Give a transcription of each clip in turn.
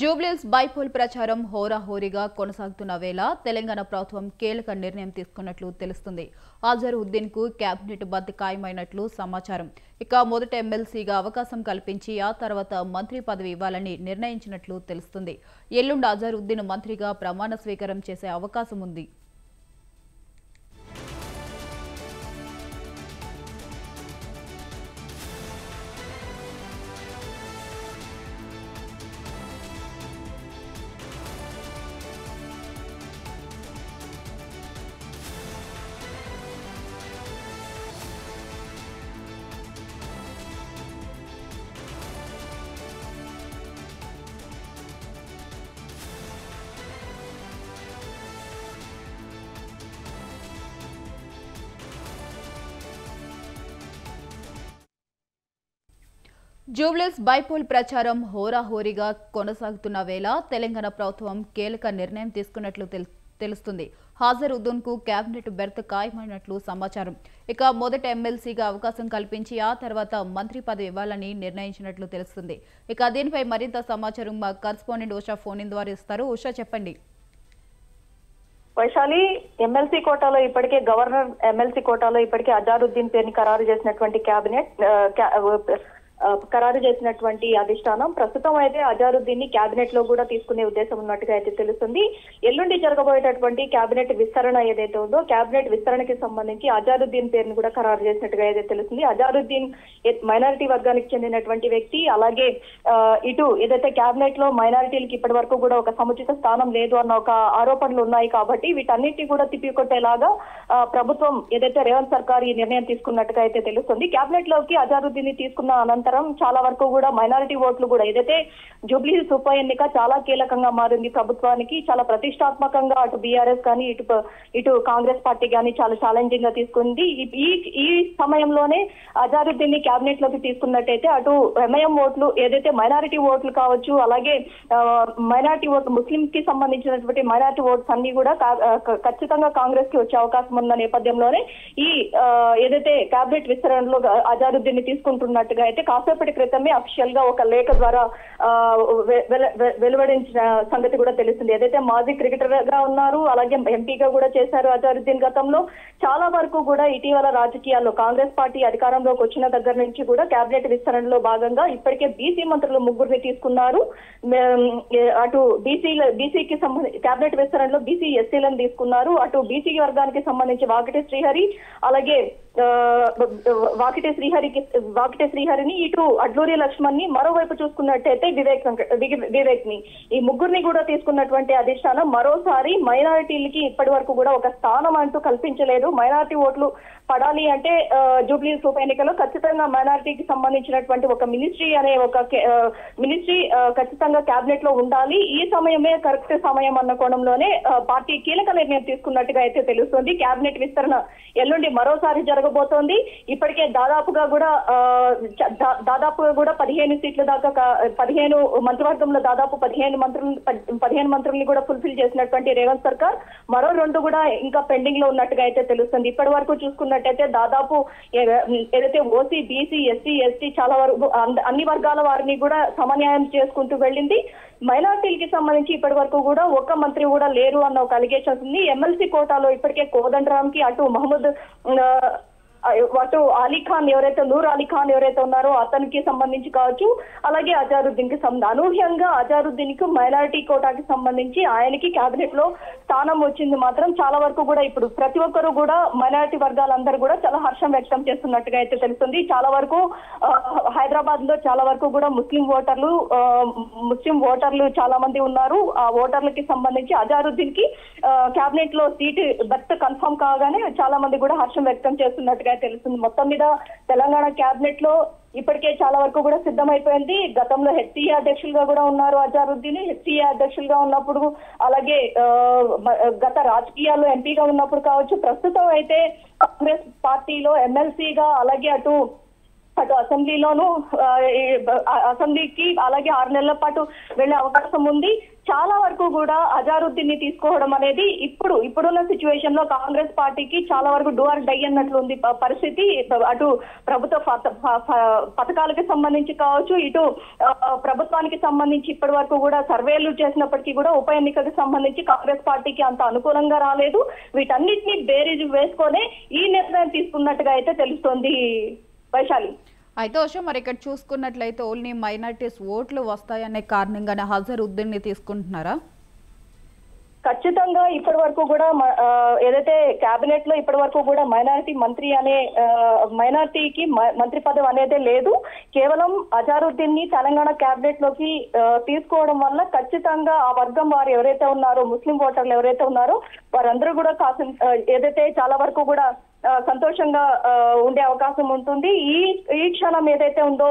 Jubilee Hills bypoll ప్రచారం హోరాహోరీగా కొనసాగుతున్న వేళ తెలంగాణ ప్రభుత్వం కీలక నిర్ణయం తీసుకున్నట్లు తెలుస్తుంది. అజరుద్దీన్ కు కేబినెట్ బద్ద ఖాయమైనట్లు సమాచారం. ఇక మొదట ఎమ్మెల్సీగా అవకాశం కల్పించి ఆ తర్వాత మంత్రి పదవి ఇవ్వాలని నిర్ణయించినట్లు తెలుస్తుంది. ఎల్లుండి అజరుద్దీన్ మంత్రిగా ప్రమాణ స్వీకారం చేసే అవకాశం ఉంది. జూబ్లీహిల్స్ బైపోల్ ప్రచారం హోరాహోరీగా కొనసాగుతున్న వేళ తెలంగాణ ప్రభుత్వం కీలక నిర్ణయం తీసుకున్నట్లు తెలుస్తుంది. అజరుద్దీన్ కు కేబినెట్ బెర్త్ ఖాయమైనట్లు సమాచారం. ఇక మొదట ఎమ్మెల్సీగా అవకాశం కల్పించి ఆ తర్వాత మంత్రి పదవి ఇవ్వాలని నిర్ణయించినట్లు తెలుస్తుంది. ఇక దీనిపై మరింత సమాచారం మా కరెస్పాండెంట్ ఉషా ఫోన్ ఇన్ ద్వారా ఇస్తారు. ఉషా, చెప్పండి. వైశాలి, ఎమ్మెల్సీ కోటాలో ఇప్పటికే గవర్నర్ ఎమ్మెల్సీ కోటాలో ఇప్పటికే అజరుద్దీన్ పేరుని ఖరారు చేసినటువంటి ఖరారు చేసినటువంటి అధిష్టానం ప్రస్తుతం అయితే అజరుద్దీన్ ని కేబినెట్ లో కూడా తీసుకునే ఉద్దేశం ఉన్నట్టుగా అయితే తెలుస్తుంది. ఎల్లుండి జరగబోయేటటువంటి కేబినెట్ విస్తరణ ఏదైతే ఉందో కేబినెట్ విస్తరణకి సంబంధించి అజరుద్దీన్ పేరుని కూడా ఖరారు చేసినట్టుగా అయితే తెలుస్తుంది. అజరుద్దీన్ మైనారిటీ వర్గానికి చెందినటువంటి వ్యక్తి. అలాగే ఇటు ఏదైతే కేబినెట్ లో మైనారిటీలకి ఇప్పటి వరకు కూడా ఒక సముచిత స్థానం లేదు అన్న ఒక ఆరోపణలు ఉన్నాయి. కాబట్టి వీటన్నిటి కూడా తిప్పికొట్టేలాగా ప్రభుత్వం ఏదైతే రేవంత్ సర్కార్ ఈ నిర్ణయం తీసుకున్నట్టుగా అయితే తెలుస్తుంది. కేబినెట్ లోకి అజరుద్దీన్ ని తీసుకున్న అనంతరం చాలా వరకు కూడా మైనారిటీ ఓట్లు కూడా ఏదైతే జూబ్లీహిల్స్ ఉప ఎన్నిక చాలా కీలకంగా మారింది ప్రభుత్వానికి. చాలా ప్రతిష్టాత్మకంగా అటు బీఆర్ఎస్ కానీ ఇటు కాంగ్రెస్ పార్టీ కానీ చాలా ఛాలెంజింగ్ గా తీసుకుంది. ఈ సమయంలోనే అజరుద్దీన్ ని కేబినెట్ లోకి తీసుకున్నట్టయితే అటు ఎంఐఎం ఓట్లు ఏదైతే మైనారిటీ ఓట్లు కావచ్చు, అలాగే మైనారిటీ ఓట్లు ముస్లిం కి సంబంధించినటువంటి మైనారిటీ ఓట్స్ అన్ని కూడా ఖచ్చితంగా కాంగ్రెస్ కి వచ్చే అవకాశం ఉన్న నేపథ్యంలోనే ఈ ఏదైతే కేబినెట్ విస్తరణలో అజరుద్దీన్ ని తీసుకుంటున్నట్టుగా అయితే కాసేపటి క్రితమే అఫీషియల్ గా ఒక లేఖ ద్వారా వెలువడించిన సంగతి కూడా తెలుస్తుంది. ఏదైతే మాజీ క్రికెటర్ గా ఉన్నారు, అలాగే ఎంపీగా కూడా చేశారు అజరుద్దీన్ గతంలో. చాలా వరకు కూడా ఇటీవల రాజకీయాల్లో కాంగ్రెస్ పార్టీ అధికారంలోకి వచ్చిన దగ్గర నుంచి కూడా కేబినెట్ విస్తరణలో భాగంగా ఇప్పటికే బీసీ మంత్రులు 3 తీసుకున్నారు. అటు బీసీకి సంబంధించి కేబినెట్ విస్తరణలో బీసీ ఎస్సీలను తీసుకున్నారు. అటు బీసీ వర్గానికి సంబంధించి వాకిటి శ్రీహరి, అలాగే వాకిటి శ్రీహరిని, ఇటు అడ్లూరి లక్ష్మణ్ ని, మరోవైపు చూసుకున్నట్టయితే వివేక్ ని, ఈ 3 కూడా తీసుకున్నటువంటి అధిష్టానం మరోసారి మైనారిటీలకి ఇప్పటి వరకు కూడా ఒక స్థానం అంటూ కల్పించలేదు. మైనారిటీ ఓట్లు పడాలి అంటే జూబ్లీహిల్స్ ఉప ఎన్నికలో ఖచ్చితంగా మైనారిటీకి సంబంధించినటువంటి ఒక మినిస్ట్రీ ఖచ్చితంగా కేబినెట్ లో ఉండాలి. ఈ సమయమే కరెక్ట్ సమయం అన్న కోణంలోనే పార్టీ కీలక నిర్ణయం తీసుకున్నట్టుగా అయితే తెలుస్తుంది. కేబినెట్ విస్తరణ ఎల్లుండి మరోసారి జరగబోతోంది. ఇప్పటికే దాదాపుగా కూడా 15 సీట్ల దాకా 15 మంత్రివర్గంలో దాదాపు 15 మంత్రుల్ని కూడా ఫుల్ఫిల్ చేసినటువంటి రేవంత్ సర్కార్ మరో 2 కూడా ఇంకా పెండింగ్ లో ఉన్నట్టుగా అయితే తెలుస్తుంది. ఇప్పటి వరకు చూసుకున్నట్టయితే దాదాపు ఏదైతే ఓసీ, బీసీ, ఎస్సీ, ఎస్టీ చాలా వరకు అన్ని వర్గాల వారిని కూడా సమన్యాయం చేసుకుంటూ వెళ్ళింది. మైనార్టీలకి సంబంధించి ఇప్పటి వరకు కూడా ఒక్క మంత్రి కూడా లేరు అన్న ఒక అలిగేషన్స్ ఉంది. ఎమ్మెల్సీ కోటాలో ఇప్పటికే కోదండరామ్ కి, అటు అలీఖాన్ ఎవరైతే నూర్ అలీఖాన్ ఎవరైతే ఉన్నారో అతనికి సంబంధించి కావచ్చు, అలాగే అజరుద్దీన్ కి అనూహ్యంగా అజరుద్దీన్ కు మైనారిటీ కోటాకి సంబంధించి ఆయనకి కేబినెట్ లో స్థానం వచ్చింది. మాత్రం చాలా వరకు కూడా ఇప్పుడు ప్రతి ఒక్కరు కూడా మైనారిటీ వర్గాలందరూ కూడా చాలా హర్షం వ్యక్తం చేస్తున్నట్టుగా అయితే తెలుస్తుంది. చాలా వరకు హైదరాబాద్ లో చాలా వరకు కూడా ముస్లిం ఓటర్లు చాలా మంది ఉన్నారు. ఆ ఓటర్లకి సంబంధించి అజరుద్దీన్ కి కేబినెట్ లో సీటు బెర్త్ కన్ఫర్మ్ కాగానే చాలా మంది కూడా హర్షం వ్యక్తం చేస్తున్నట్టుగా తెలుస్తుంది. మొత్తం మీద తెలంగాణ కేబినెట్ లో ఇప్పటికే చాలా వరకు కూడా సిద్ధమైపోయింది. గతంలో హెచ్సీఏ అధ్యక్షులుగా కూడా ఉన్నారు అజరుద్దీన్. హెచ్సీఏ అధ్యక్షులుగా ఉన్నప్పుడు, అలాగే గత రాజకీయాల్లో ఎంపీగా ఉన్నప్పుడు కావచ్చు, ప్రస్తుతం అయితే కాంగ్రెస్ పార్టీలో ఎమ్మెల్సీగా, అలాగే అటు అటు అసెంబ్లీలోనూ అసెంబ్లీకి అలాగే 6 నెలల పాటు వెళ్లే అవకాశం ఉంది. చాలా వరకు కూడా అజారుద్దీన్ ని తీసుకోవడం అనేది ఇప్పుడున్న సిచ్యువేషన్ లో కాంగ్రెస్ పార్టీకి చాలా వరకు డూ ఆర్ డై అన్నట్లు ఉంది పరిస్థితి. అటు ప్రభుత్వ పథకాలకు సంబంధించి కావచ్చు, ఇటు ప్రభుత్వానికి సంబంధించి ఇప్పటి వరకు కూడా సర్వేలు చేసినప్పటికీ కూడా ఉప ఎన్నికకు సంబంధించి కాంగ్రెస్ పార్టీకి అంత అనుకూలంగా రాలేదు. వీటన్నిటిని బేరీజు వేసుకొనే ఈ నిర్ణయం తీసుకున్నట్టుగా అయితే తెలుస్తోంది వైశాలి. అయితే ఉషా, మరి ఇక్కడ చూసుకున్నట్లయితే ఓన్లీ మైనారిటీస్ ఓట్లు వస్తాయనే కారణంగానే అజారుద్దీన్ ని తీసుకుంటున్నారా? ఖచ్చితంగా ఇప్పటి వరకు కూడా ఏదైతే కేబినెట్ లో ఇప్పటి వరకు కూడా మైనారిటీ మంత్రి అనే మైనారిటీకి మంత్రి పదవి అనేదే లేదు. కేవలం అజారుద్దీన్ ని తెలంగాణ కేబినెట్ లోకి తీసుకోవడం వల్ల ఖచ్చితంగా ఆ వర్గం వారు ఎవరైతే ఉన్నారో, ముస్లిం ఓటర్లు ఎవరైతే ఉన్నారో వారందరూ కూడా ఏదైతే చాలా వరకు కూడా సంతోషంగా ఉండే అవకాశం ఉంటుంది. ఈ క్షణం ఏదైతే ఉందో,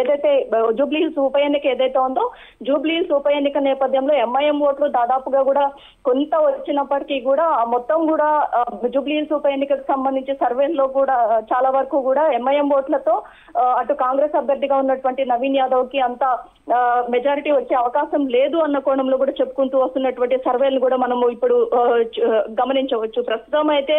ఏదైతే జూబ్లీ హిల్స్ ఉప ఎన్నిక ఏదైతే ఉందో, జూబ్లీ హిల్స్ ఉప ఎన్నిక నేపథ్యంలో ఎంఐఎం ఓట్లు దాదాపుగా కూడా కొంత వచ్చినప్పటికీ కూడా మొత్తం కూడా జూబ్లీ హిల్స్ ఉప ఎన్నికకు సంబంధించి సర్వేల్లో కూడా చాలా వరకు కూడా ఎంఐఎం ఓట్లతో అటు కాంగ్రెస్ అభ్యర్థిగా ఉన్నటువంటి నవీన్ యాదవ్ కి అంత మెజారిటీ వచ్చే అవకాశం లేదు అన్న కోణంలో కూడా చెప్పుకుంటూ వస్తున్నటువంటి సర్వేలు కూడా మనము ఇప్పుడు గమనించవచ్చు. ప్రస్తుతం అయితే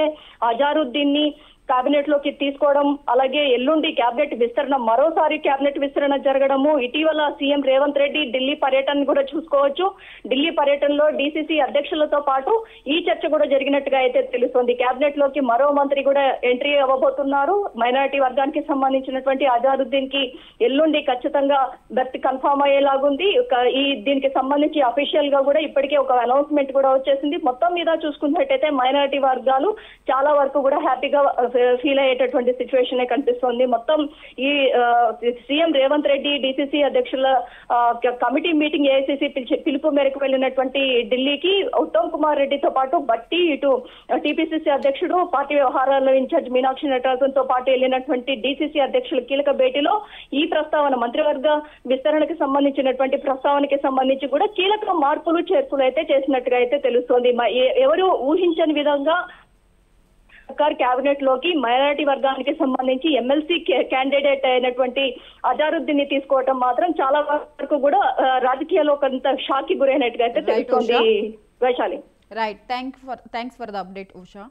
అజారుద్దీన్ ని కేబినెట్ లోకి తీసుకోవడం, అలాగే ఎల్లుండి కేబినెట్ విస్తరణ, మరోసారి కేబినెట్ విస్తరణ జరగడము, ఇటీవల సీఎం రేవంత్ రెడ్డి ఢిల్లీ పర్యటన కూడా చూసుకోవచ్చు. ఢిల్లీ పర్యటనలో డీసీసీ అధ్యక్షులతో పాటు ఈ చర్చ కూడా జరిగినట్టుగా అయితే తెలుస్తుంది. కేబినెట్ లోకి మరో మంత్రి కూడా ఎంట్రీ అవ్వబోతున్నారు. మైనారిటీ వర్గానికి సంబంధించినటువంటి అజారుద్దీన్ కి ఎల్లుండి ఖచ్చితంగా బెర్త్ కన్ఫర్మ్ అయ్యేలాగుంది. దీనికి సంబంధించి అఫీషియల్ గా కూడా ఇప్పటికే ఒక అనౌన్స్మెంట్ కూడా వచ్చేసింది. మొత్తం మీద చూసుకున్నట్టయితే మైనారిటీ వర్గాలు చాలా వరకు కూడా హ్యాపీగా ఫీల్ అయ్యేటటువంటి సిచ్యువేషన్ కనిపిస్తోంది. మొత్తం ఈ సీఎం రేవంత్ రెడ్డి డీసీసీ అధ్యక్షుల కమిటీ మీటింగ్ ఏఐసీసీ పిలుపు మేరకు వెళ్ళినటువంటి ఢిల్లీకి ఉత్తమ్ కుమార్ రెడ్డితో పాటు బట్టి, ఇటు టీపీసీసీ అధ్యక్షుడు, పార్టీ వ్యవహారాల ఇన్ఛార్జ్ మీనాక్షి నటరాజన్ తో పాటు వెళ్ళినటువంటి డీసీసీ అధ్యక్షుల కీలక భేటీలో ఈ ప్రస్తావన, మంత్రివర్గ విస్తరణకి సంబంధించినటువంటి ప్రస్తావనకి సంబంధించి కూడా కీలక మార్పులు చేర్పులు అయితే చేసినట్టుగా అయితే తెలుస్తోంది. ఎవరు ఊహించని విధంగా సర్కార్ కేబినెట్ లోకి మైనారిటీ వర్గానికి సంబంధించి ఎమ్మెల్సీ క్యాండిడేట్ అయినటువంటి అజారుద్దీన్ ని తీసుకోవటం మాత్రం చాలా వరకు కూడా రాజకీయాల్లో కొంత షాక్ కి గురైనట్టుగా అయితే తెలుస్తోంది Vaishali. Right, thanks for the update Usha.